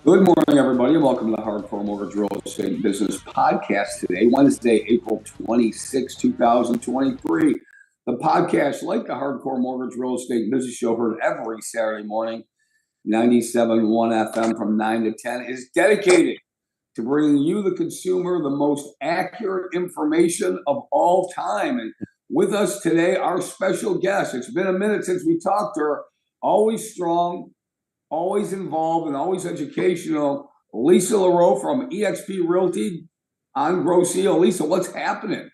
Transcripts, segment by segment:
Good morning, everybody, and welcome to the Hardcore Mortgage Real Estate Business Podcast today, Wednesday, April 26, 2023. The podcast, like the Hardcore Mortgage Real Estate Business Show, heard every Saturday morning, 97.1 FM from 9 to 10, is dedicated to bringing you, the consumer, the most accurate information of all time. And with us today, our special guest. It's been a minute since we talked to her. Always strong, always involved, and always educational. Lisa LaRoe from eXp Realty on Grosse Ile. Lisa, what's happening?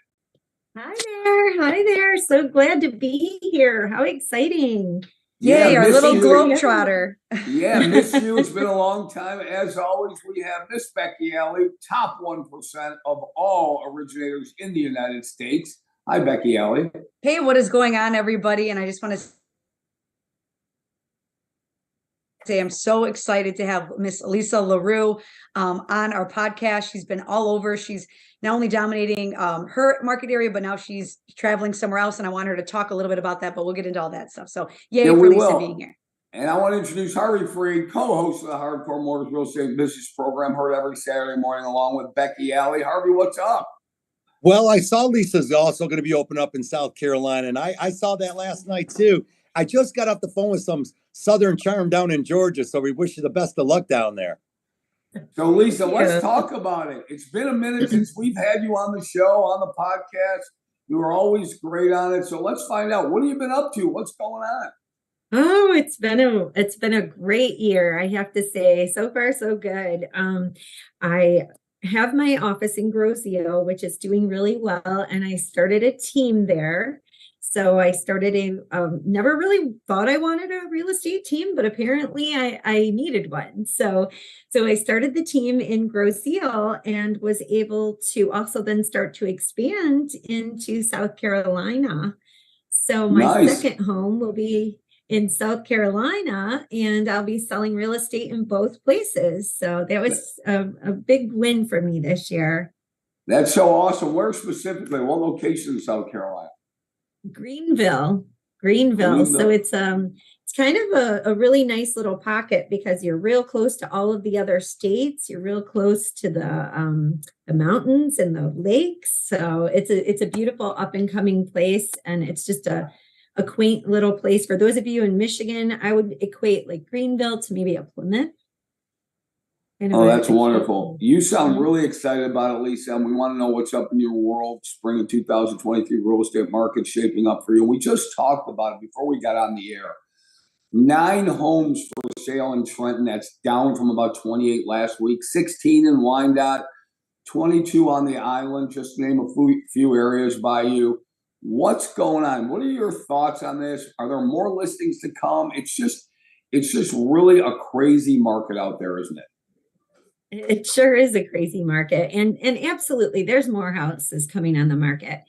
Hi there. Hi there. So glad to be here. How exciting. Yeah, Yay, our miss little you. globetrotter. Yeah, miss you. It's been a long time. As always, we have Miss Becky Alley, top 1% of all originators in the United States. Hi, Becky Alley. Hey, what is going on, everybody? And I just want to say I'm so excited to have Miss Lisa LaRoe on our podcast. She's been all over. She's not only dominating her market area, but now she's traveling somewhere else. And I want her to talk a little bit about that, but we'll get into all that stuff. So yay for Lisa being here. And I want to introduce Harvey Freed, co-host of the Hardcore Mortgage Real Estate Business Program, heard every Saturday morning along with Becky Alley. Harvey, what's up? Well, I saw Lisa's also going to be open up in South Carolina, and I saw that last night too. I just got off the phone with some Southern charm down in Georgia, so we wish you the best of luck down there. So, Lisa, let's talk about it. It's been a minute since we've had you on the show, on the podcast. You were always great on it. So let's find out, what have you been up to? What's going on? Oh, it's been a great year, I have to say. So far, so good. I have my office in Grosse Ile, which is doing really well, and I started a team there. So I started never really thought I wanted a real estate team, but apparently I needed one. So I started the team in Grosse Ile and was able to also then start to expand into South Carolina. So my second home will be in South Carolina, and I'll be selling real estate in both places. So that was a big win for me this year. That's so awesome. Where specifically? What location in South Carolina? Greenville. So it's kind of a really nice little pocket because you're real close to all of the other states. You're real close to the mountains and the lakes. So it's a beautiful up and coming place, and it's just a quaint little place. For those of you in Michigan, I would equate like Greenville to maybe a Plymouth. Oh, that's wonderful. You sound really excited about it, Lisa, and we want to know what's up in your world. Spring of 2023 real estate market shaping up for you. We just talked about it before we got on the air. 9 homes for sale in Trenton. That's down from about 28 last week. 16 in Wyandotte, 22 on the island, just to name a few areas by you. What's going on? What are your thoughts on this? Are there more listings to come? It's just really a crazy market out there, isn't it? It sure is a crazy market. And absolutely, there's more houses coming on the market.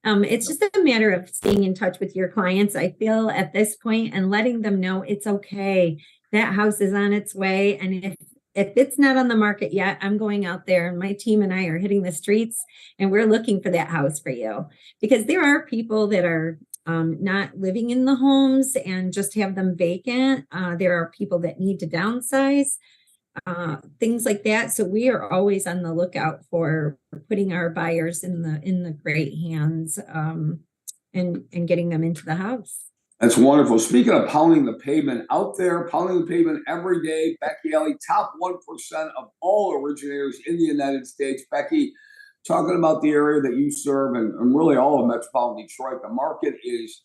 It's just a matter of staying in touch with your clients, I feel, at this point, and letting them know it's okay. That house is on its way. And if it's not on the market yet, I'm going out there, and my team and I are hitting the streets, and we're looking for that house for you. Because there are people that are not living in the homes and just have them vacant. There are people that need to downsize. Things like that. So we are always on the lookout for putting our buyers in the great hands and getting them into the house. That's wonderful. Speaking of pounding the pavement, out there, pounding the pavement every day, Becky Alley, top 1% of all originators in the United States. Becky, talking about the area that you serve and really all of metropolitan Detroit, the market is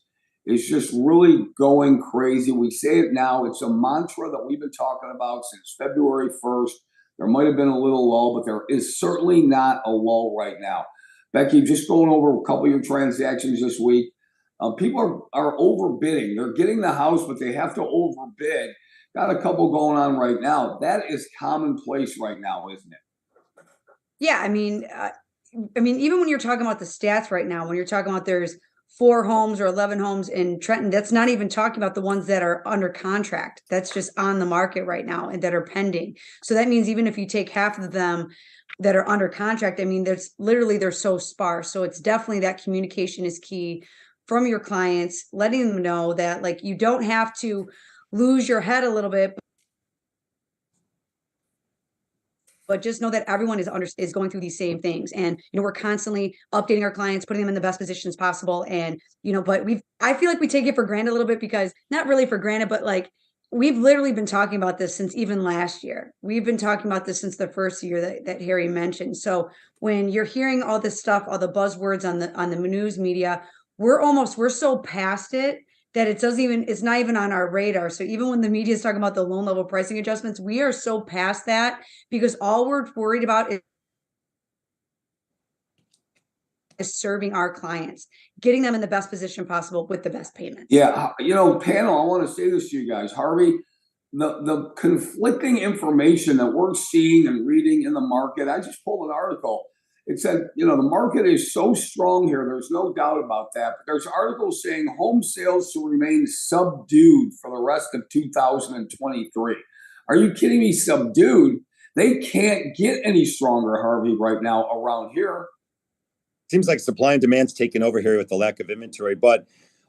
just really going crazy. We say it now. It's a mantra that we've been talking about since February 1st. There might have been a little lull, but there is certainly not a lull right now. Becky, just going over a couple of your transactions this week. People are overbidding. They're getting the house, but they have to overbid. Got a couple going on right now. That is commonplace right now, isn't it? Yeah, I mean, even when you're talking about the stats right now, when you're talking about there's 4 homes or 11 homes in Trenton, that's not even talking about the ones that are under contract. That's just on the market right now and that are pending. So that means even if you take half of them that are under contract, I mean, they're so sparse. So it's definitely that communication is key from your clients, letting them know that like you don't have to lose your head a little bit, but just know that everyone is going through these same things. And, we're constantly updating our clients, putting them in the best positions possible. And, but I feel like we take it for granted a little bit, because not really for granted, but like, we've literally been talking about this since even last year. We've been talking about this since the first year that Harry mentioned. So when you're hearing all this stuff, all the buzzwords on the news media, we're so past it that it's not even on our radar. So even when the media is talking about the loan level pricing adjustments, we are so past that, because all we're worried about is serving our clients, getting them in the best position possible with the best payments. Yeah, panel, I want to say this to you guys. Harvey, the conflicting information that we're seeing and reading in the market, I just pulled an article. It said, the market is so strong here. There's no doubt about that. But there's articles saying home sales to remain subdued for the rest of 2023. Are you kidding me? Subdued? They can't get any stronger, Harvey, right now around here. Seems like supply and demand's taken over here with the lack of inventory. But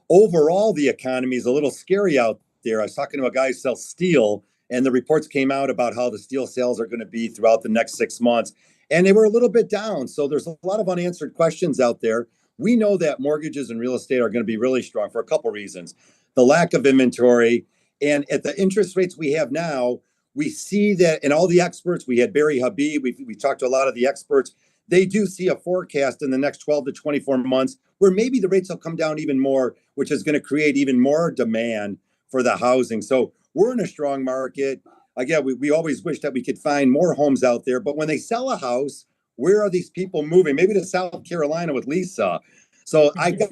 overall, the economy is a little scary out there. I was talking to a guy who sells steel, and the reports came out about how the steel sales are going to be throughout the next 6 months. And they were a little bit down. So there's a lot of unanswered questions out there. We know that mortgages and real estate are going to be really strong for a couple of reasons. The lack of inventory, and at the interest rates we have now, we see that, and all the experts, we had Barry Habib, we talked to a lot of the experts, they do see a forecast in the next 12 to 24 months where maybe the rates will come down even more, which is going to create even more demand for the housing. So we're in a strong market. Again, we always wish that we could find more homes out there, but when they sell a house, where are these people moving? Maybe to South Carolina with Lisa. So I got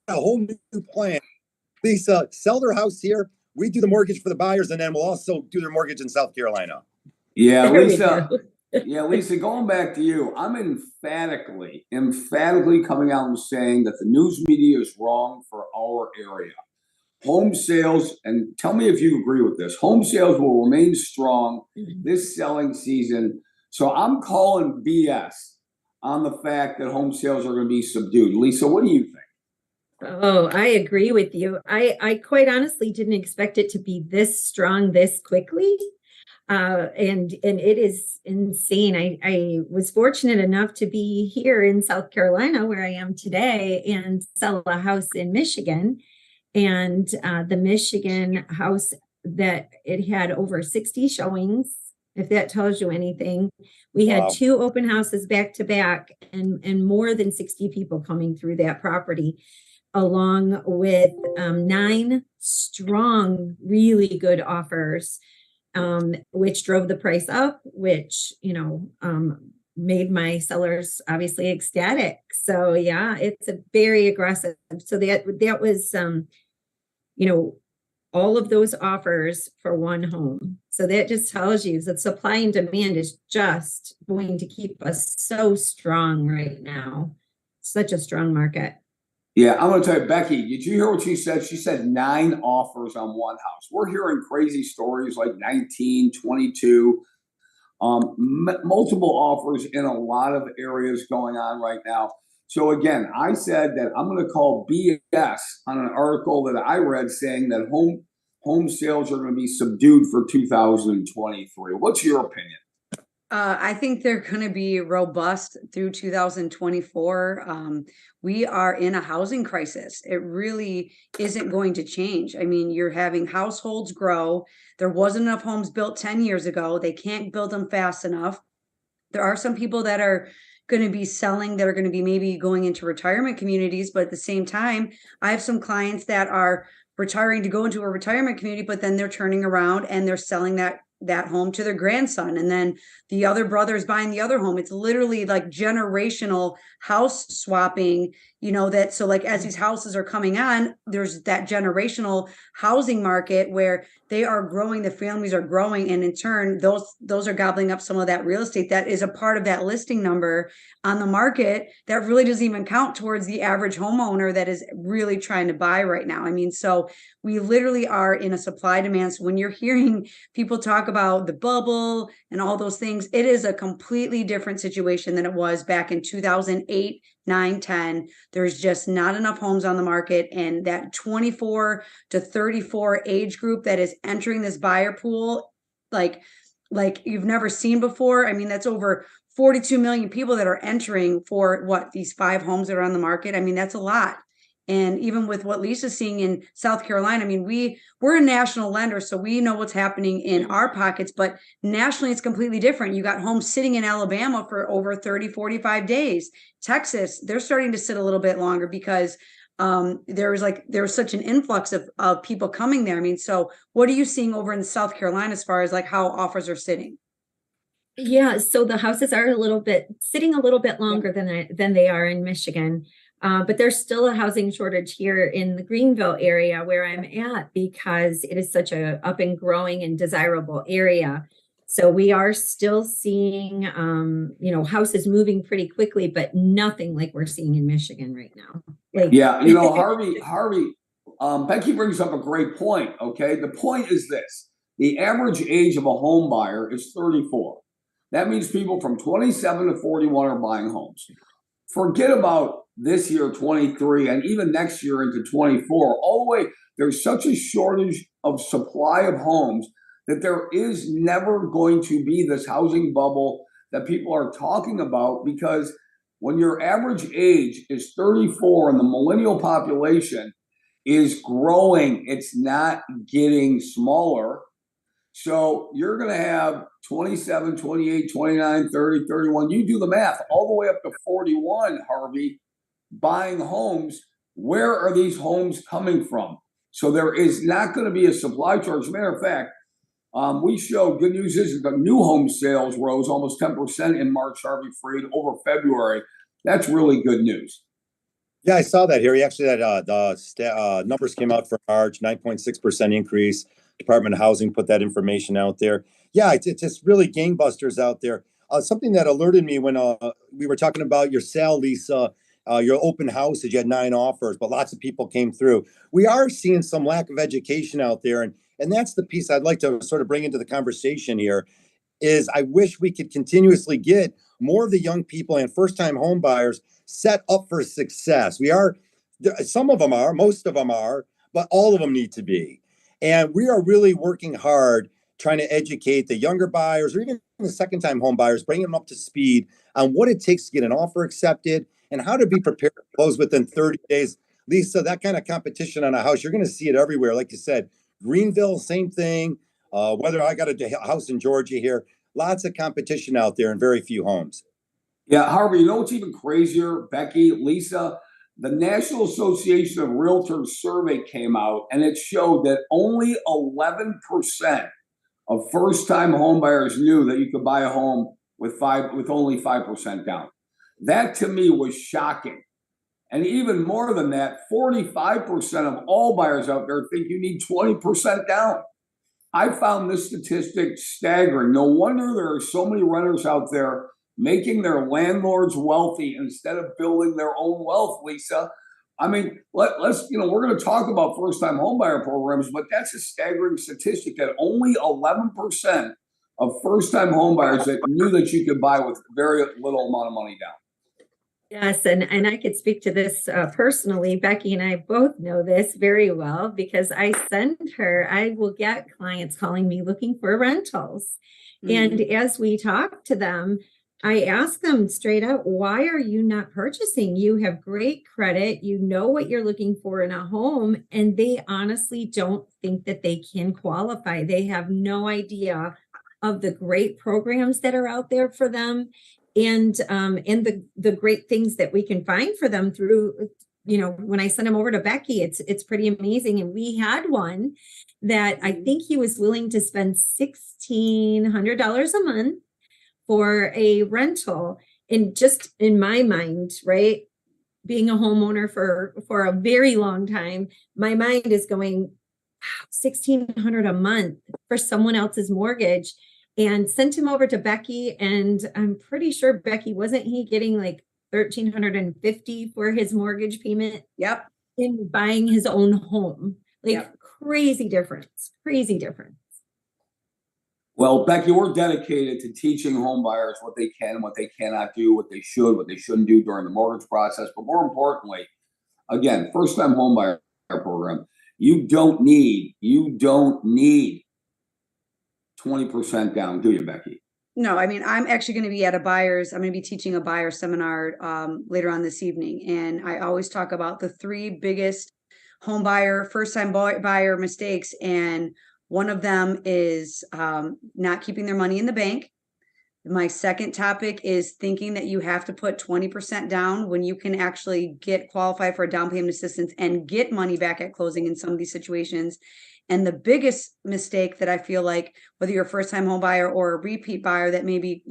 a whole new plan. Lisa, sell their house here. We do the mortgage for the buyers, and then we'll also do their mortgage in South Carolina. Yeah, There we Lisa. go. Yeah, Lisa, going back to you, I'm emphatically coming out and saying that the news media is wrong for our area. Home sales, and tell me if you agree with this, home sales will remain strong this selling season. So I'm calling BS on the fact that home sales are going to be subdued. Lisa, what do you think? Oh, I agree with you. I quite honestly didn't expect it to be this strong this quickly. And it is insane. I was fortunate enough to be here in South Carolina, where I am today, and sell a house in Michigan. And the Michigan house, that it had over 60 showings, if that tells you anything. We had 2 open houses back to back, and more than 60 people coming through that property, along with 9 strong, really good offers, which drove the price up, which, made my sellers obviously ecstatic. So yeah, it's a very aggressive. So that was, all of those offers for one home. So that just tells you that supply and demand is just going to keep us so strong right now. Such a strong market. Yeah, I'm going to tell you, Becky, did you hear what she said? She said 9 offers on one house. We're hearing crazy stories like 19, 22, multiple offers in a lot of areas going on right now. So again, I said that I'm going to call BS on an article that I read saying that home sales are going to be subdued for 2023. What's your opinion? I think they're going to be robust through 2024. We are in a housing crisis. It really isn't going to change. I mean, you're having households grow. There wasn't enough homes built 10 years ago. They can't build them fast enough. There are some people that are going to be selling, that are going to be maybe going into retirement communities. But at the same time, I have some clients that are retiring to go into a retirement community, but then they're turning around and they're selling that home to their grandson, and then the other brother is buying the other home. It's literally like generational house swapping, that, so like as these houses are coming on, there's that generational housing market where they are growing, the families are growing, and in turn those are gobbling up some of that real estate that is a part of that listing number on the market that really doesn't even count towards the average homeowner that is really trying to buy right now. I mean, so we literally are in a supply demand. So when you're hearing people talk about the bubble and all those things, it is a completely different situation than it was back in 2008, 9, 10. There's just not enough homes on the market, and that 24 to 34 age group that is entering this buyer pool, like you've never seen before. I mean, that's over 42 million people that are entering for these 5 homes that are on the market. I mean, that's a lot. And even with what Lisa's seeing in South Carolina, I mean, we're a national lender, so we know what's happening in our pockets, but nationally it's completely different. You got homes sitting in Alabama for over 30, 45 days. Texas, they're starting to sit a little bit longer because there was such an influx of people coming there. I mean, so what are you seeing over in South Carolina as far as like how offers are sitting? Yeah, so the houses are sitting a little bit longer than they are in Michigan. But there's still a housing shortage here in the Greenville area where I'm at because it is such a up and growing and desirable area. So we are still seeing, houses moving pretty quickly, but nothing like we're seeing in Michigan right now. Yeah, Harvey, Becky brings up a great point. Okay, the point is this: the average age of a home buyer is 34. That means people from 27 to 41 are buying homes. Forget about this year, 23, and even next year into 24. All the way, there's such a shortage of supply of homes that there is never going to be this housing bubble that people are talking about, because when your average age is 34 and the millennial population is growing, it's not getting smaller. So you're going to have 27, 28, 29, 30, 31. You do the math all the way up to 41, Harvey, buying homes. Where are these homes coming from? So there is not going to be a supply shortage. As a matter of fact, we show good news is the new home sales rose almost 10% in March, Harvey Freed, over February. That's really good news. Yeah, I saw that here. He actually had the numbers came out for March, 9.6% increase. Department of Housing put that information out there. Yeah, it's just really gangbusters out there. Something that alerted me when we were talking about your sale, Lisa, your open houses, you had 9 offers, but lots of people came through. We are seeing some lack of education out there. And that's the piece I'd like to sort of bring into the conversation here is I wish we could continuously get more of the young people and first-time home buyers set up for success. Some of them are, most of them are, but all of them need to be. And we are really working hard trying to educate the younger buyers or even the second-time home buyers, bring them up to speed on what it takes to get an offer accepted and how to be prepared to close within 30 days. Lisa, that kind of competition on a house, you're going to see it everywhere. Like you said, Greenville, same thing. Whether I got a house in Georgia here, lots of competition out there and very few homes. Yeah, Harvey, you know what's even crazier, Becky, Lisa? The National Association of Realtors survey came out and it showed that only 11% of first-time home buyers knew that you could buy a home with only 5% down. That to me was shocking. And even more than that, 45% of all buyers out there think you need 20% down. I found this statistic staggering. No wonder there are so many renters out there making their landlords wealthy instead of building their own wealth, Lisa. I mean, let's we're going to talk about first-time homebuyer programs, but that's a staggering statistic that only 11% of first-time homebuyers that knew that you could buy with very little amount of money down. Yes, and I could speak to this personally. Becky and I both know this very well because I will get clients calling me looking for rentals. Mm-hmm. And as we talk to them, I ask them straight out, why are you not purchasing? You have great credit. You know what you're looking for in a home. And they honestly don't think that they can qualify. They have no idea of the great programs that are out there for them. And the great things that we can find for them through, when I send them over to Becky, it's pretty amazing. And we had one that I think he was willing to spend $1,600 a month for a rental. And just in my mind, right, being a homeowner for a very long time, my mind is going, $1,600 a month for someone else's mortgage. And sent him over to Becky, and I'm pretty sure Becky, wasn't he getting like $1,350 for his mortgage payment? Yep. In buying his own home. Like, yep. Crazy difference. Well, Becky, we're dedicated to teaching home buyers what they can, what they cannot do, what they should, what they shouldn't do during the mortgage process. But more importantly, again, first time home buyer program, you don't need 20% down, do you, Becky? No, I mean, I'm actually going to be I'm going to be teaching a buyer seminar later on this evening. And I always talk about the three biggest home buyer, first time buyer mistakes. And one of them is not keeping their money in the bank. My second topic is thinking that you have to put 20% down when you can actually get qualified for a down payment assistance and get money back at closing in some of these situations. And the biggest mistake that I feel like, whether you're a first time home buyer or a repeat buyer that maybe,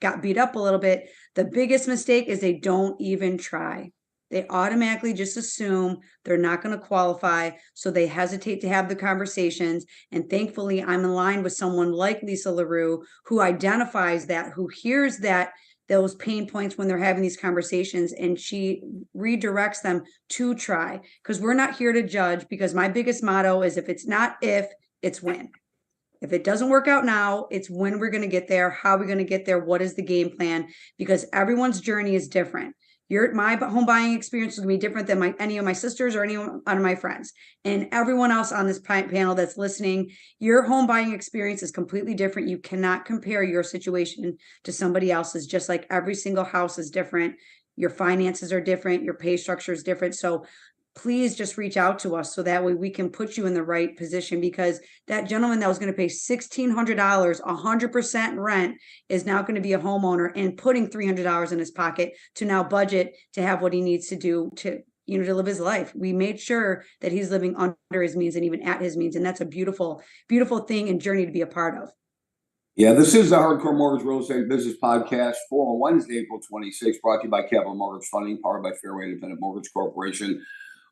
got beat up a little bit, the biggest mistake is they don't even try. They automatically just assume they're not going to qualify. So they hesitate to have the conversations. And thankfully, I'm in line with someone like Lisa LaRue, who identifies that, who hears those pain points when they're having these conversations, and she redirects them to try. Because we're not here to judge, because my biggest motto is if it's not if, it's when. If it doesn't work out now, it's when we're going to get there. How are we going to get there? What is the game plan? Because everyone's journey is different. My home buying experience is going to be different than any of my sisters or any of my friends, and everyone else on this panel that's listening. Your home buying experience is completely different. You cannot compare your situation to somebody else's, just like every single house is different. Your finances are different. Your pay structure is different. So please just reach out to us so that way we can put you in the right position, because that gentleman that was going to pay $1,600, 100% rent, is now going to be a homeowner and putting $300 in his pocket to now budget to have what he needs to do to live his life. We made sure that he's living under his means and even at his means. And that's a beautiful, beautiful thing and journey to be a part of. Yeah, this is the Hardcore Mortgage Real Estate Business Podcast for Wednesday, April 26th, brought to you by Capital Mortgage Funding, powered by Fairway Independent Mortgage Corporation,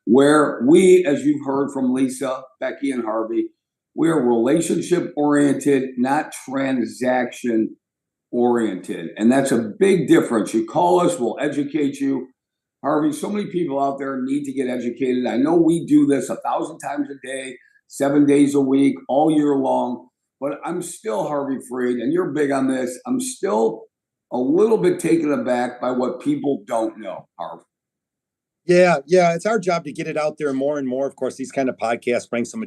where we, as you've heard from Lisa, Becky, and Harvey, we are relationship-oriented, not transaction-oriented. And that's a big difference. You call us, we'll educate you. Harvey, so many people out there need to get educated. I know we do this 1,000 times a day, 7 days a week, all year long. But I'm still, Harvey Freed, and you're big on this, I'm still a little bit taken aback by what people don't know, Harvey. Yeah, it's our job to get it out there more and more. Of course, these kind of podcasts bring some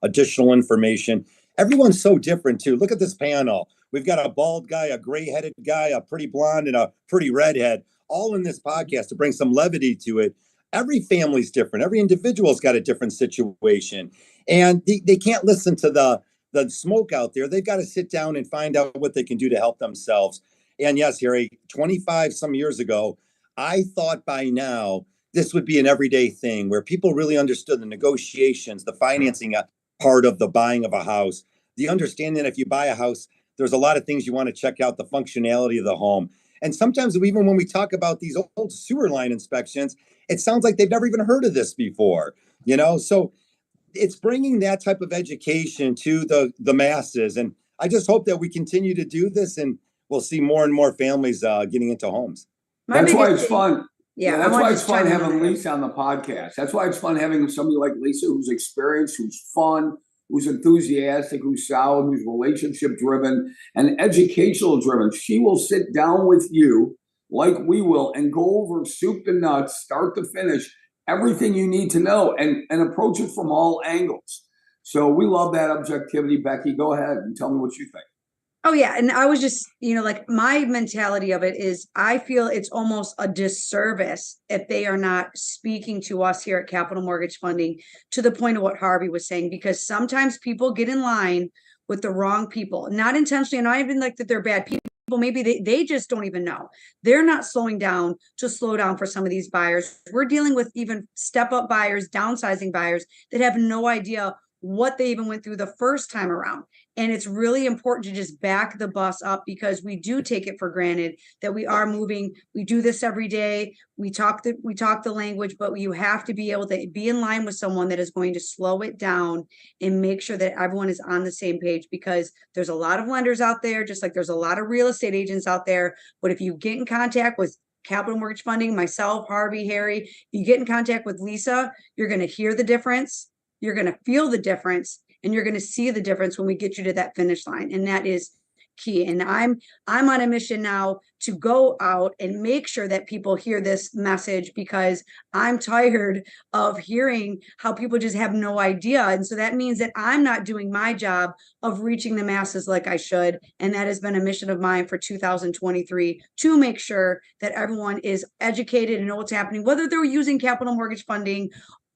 additional information. Everyone's so different, too. Look at this panel. We've got a bald guy, a gray-headed guy, a pretty blonde, and a pretty redhead, all in this podcast to bring some levity to it. Every family's different. Every individual's got a different situation. And they can't listen to the smoke out there. They've got to sit down and find out what they can do to help themselves. And yes, Harry, 25 some years ago, I thought by now this would be an everyday thing where people really understood the negotiations, the financing part of the buying of a house, the understanding that if you buy a house, there's a lot of things you want to check out, the functionality of the home. And sometimes even when we talk about these old sewer line inspections, it sounds like they've never even heard of this before, So it's bringing that type of education to the masses. And I just hope that we continue to do this and we'll see more and more families getting into homes. That's why it's fun. Yeah, that's why it's fun having Lisa on the podcast. That's why it's fun having somebody like Lisa who's experienced, who's fun, who's enthusiastic, who's solid, who's relationship driven and educational driven. She will sit down with you like we will and go over soup to nuts, start to finish, everything you need to know and approach it from all angles. So we love that objectivity. Becky, go ahead and tell me what you think. Oh, yeah. And I was just, like my mentality of it is I feel it's almost a disservice if they are not speaking to us here at Capital Mortgage Funding to the point of what Harvey was saying, because sometimes people get in line with the wrong people, not intentionally. And I even like that they're bad people. Maybe they just don't even know. They're not slowing down to slow down for some of these buyers. We're dealing with even step up buyers, downsizing buyers that have no idea what they even went through the first time around. And it's really important to just back the bus up, because we do take it for granted that we are moving. We do this every day. We talk the language, but you have to be able to be in line with someone that is going to slow it down and make sure that everyone is on the same page, because there's a lot of lenders out there, just like there's a lot of real estate agents out there. But if you get in contact with Capital Mortgage Funding, myself, Harvey, Harry, you get in contact with Lisa, you're going to hear the difference. You're going to feel the difference. and you're going to see the difference when we get you to that finish line. And that is key. And I'm on a mission now to go out and make sure that people hear this message, because I'm tired of hearing how people just have no idea. And so that means that I'm not doing my job of reaching the masses like I should. And that has been a mission of mine for 2023, to make sure that everyone is educated and know what's happening, whether they're using capital mortgage funding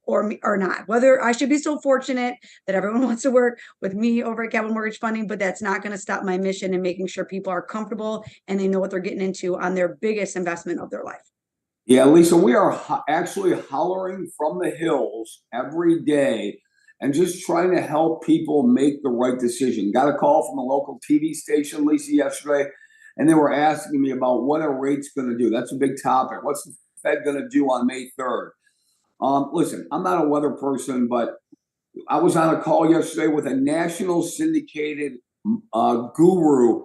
or not. Whether I should be so fortunate that everyone wants to work with me over at Capital Mortgage Funding, but that's not going to stop my mission in making sure people are comfortable and they know what they're getting into on their biggest investment of their life. Yeah, Lisa, we are actually hollering from the hills every day and just trying to help people make the right decision. Got a call from a local TV station, Lisa, yesterday, and they were asking me about what are rates going to do. That's a big topic. What's the Fed going to do on May 3rd? Listen, I'm not a weather person, but I was on a call yesterday with a national syndicated guru,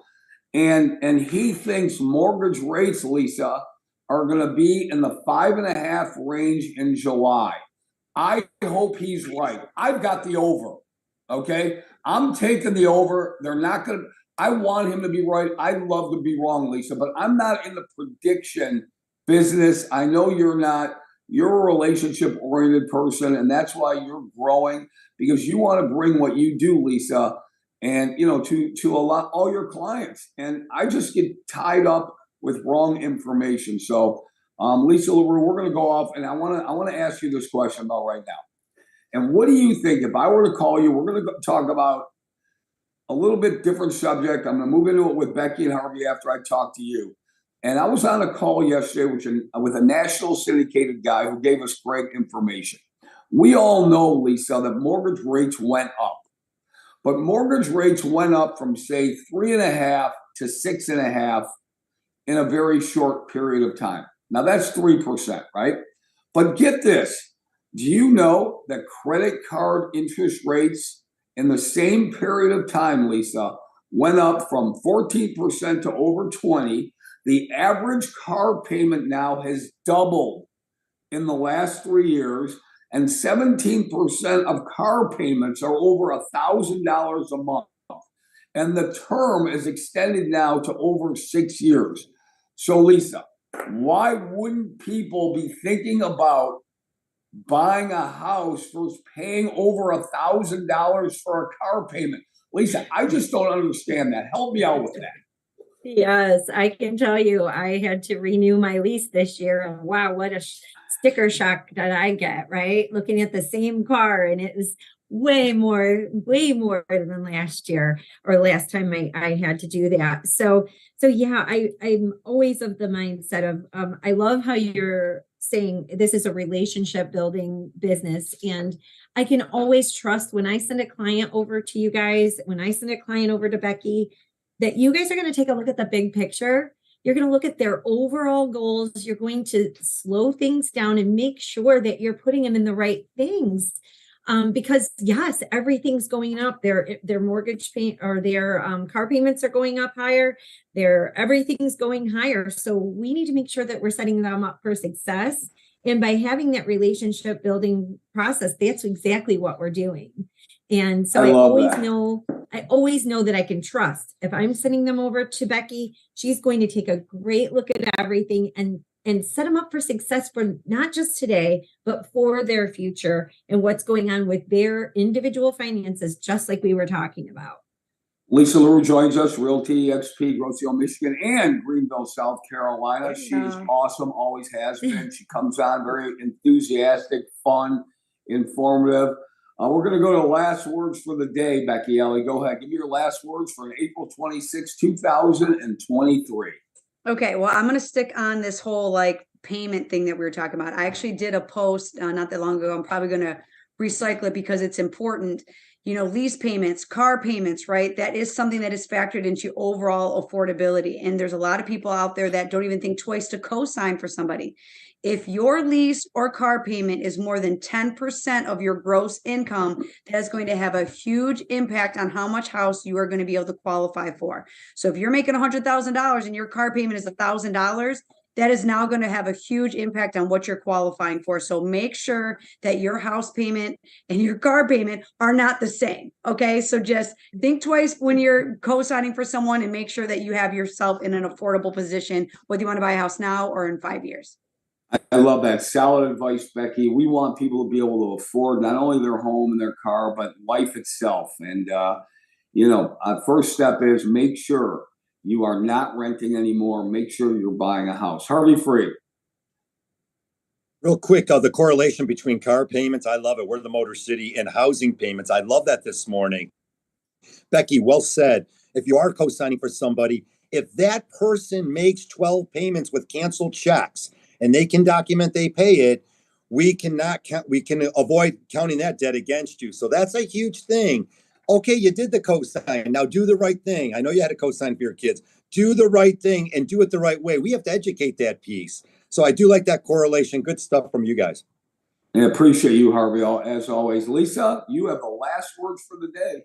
and he thinks mortgage rates, Lisa, are going to be in the 5.5 range in July. I hope he's right. I've got the over. Okay, I'm taking the over. They're not going to. I want him to be right. I'd love to be wrong, Lisa, but I'm not in the prediction business. I know you're not. You're a relationship-oriented person, and that's why you're growing, because you want to bring what you do, Lisa, and to all your clients. And I just get tied up with wrong information. So, Lisa LaRue, we're going to go off, and I want to ask you this question about right now. And what do you think if I were to call you? We're going to talk about a little bit different subject. I'm going to move into it with Becky and Harvey after I talk to you. And I was on a call yesterday with a national syndicated guy who gave us great information. We all know, Lisa, that mortgage rates went up. But mortgage rates went up from, say, 3.5 to 6.5 in a very short period of time. Now, that's 3%, right? But get this. Do you know that credit card interest rates in the same period of time, Lisa, went up from 14% to over 20%? The average car payment now has doubled in the last 3 years, and 17% of car payments are over $1,000 a month. And the term is extended now to over 6 years. So, Lisa, why wouldn't people be thinking about buying a house versus paying over $1,000 for a car payment? Lisa, I just don't understand that. Help me out with that. Yes, I can tell you, I had to renew my lease this year. And wow, what a sticker shock that I get, right? Looking at the same car, and it was way more than last year or last time I had to do that. So yeah, I'm always of the mindset of, I love how you're saying this is a relationship building business. And I can always trust when I send a client over to you guys, when I send a client over to Becky, that you guys are going to take a look at the big picture. You're going to look at their overall goals. You're going to slow things down and make sure that you're putting them in the right things. Because yes, everything's going up. Their mortgage pay or their car payments are going up higher. Everything's going higher. So we need to make sure that we're setting them up for success. And by having that relationship building process, that's exactly what we're doing. And so I always know that I can trust. If I'm sending them over to Becky, she's going to take a great look at everything and set them up for success for not just today, but for their future and what's going on with their individual finances, just like we were talking about. Lisa LaRue joins us, Realty XP, Grosse-Ile, Michigan, and Greenville, South Carolina. She's awesome, always has been. She comes on very enthusiastic, fun, informative. We're going to go to last words for the day, Becky Ellie. Go ahead. Give me your last words for April 26, 2023. Okay, well, I'm going to stick on this whole payment thing that we were talking about. I actually did a post not that long ago. I'm probably going to recycle it because it's important. Lease payments, car payments, right? That is something that is factored into overall affordability. And there's a lot of people out there that don't even think twice to co-sign for somebody. If your lease or car payment is more than 10% of your gross income, that's going to have a huge impact on how much house you are going to be able to qualify for. So if you're making $100,000 and your car payment is $1,000, that is now going to have a huge impact on what you're qualifying for. So make sure that your house payment and your car payment are not the same. Okay. So just think twice when you're co-signing for someone and make sure that you have yourself in an affordable position, whether you want to buy a house now or in 5 years. I love that. Solid advice, Becky. We want people to be able to afford not only their home and their car, but life itself. And, first step is make sure you are not renting anymore. Make sure you're buying a house. Harvey Freed. Real quick, the correlation between car payments, I love it. We're the Motor City, and housing payments. I love that this morning. Becky, well said. If you are co-signing for somebody, if that person makes 12 payments with canceled checks and they can document they pay it, we can avoid counting that debt against you. So that's a huge thing. Okay, you did the co-sign. Now do the right thing. I know you had a co-sign for your kids. Do the right thing and do it the right way. We have to educate that piece. So I do like that correlation. Good stuff from you guys. I appreciate you, Harvey, as always. Lisa, you have the last words for the day.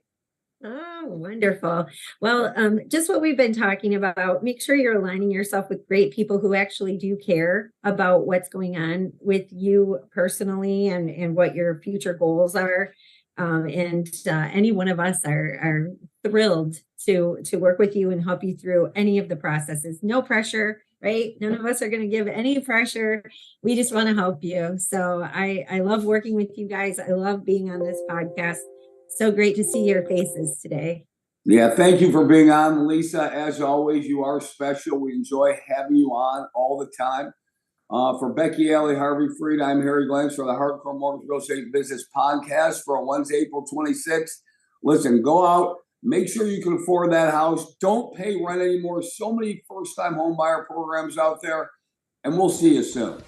Oh, wonderful. Well, just what we've been talking about, make sure you're aligning yourself with great people who actually do care about what's going on with you personally and what your future goals are. Any one of us are thrilled to work with you and help you through any of the processes. No pressure, right? None of us are going to give any pressure. We just want to help you. So I love working with you guys. I love being on this podcast. So great to see your faces today. Yeah, thank you for being on, Lisa. As always, you are special. We enjoy having you on all the time. For Becky Alley, Harvey Freed, I'm Harry Glantz for the Hardcore Mortgage Real Estate Business Podcast for Wednesday, April 26th. Listen, go out, make sure you can afford that house. Don't pay rent anymore. So many first-time home buyer programs out there, and we'll see you soon.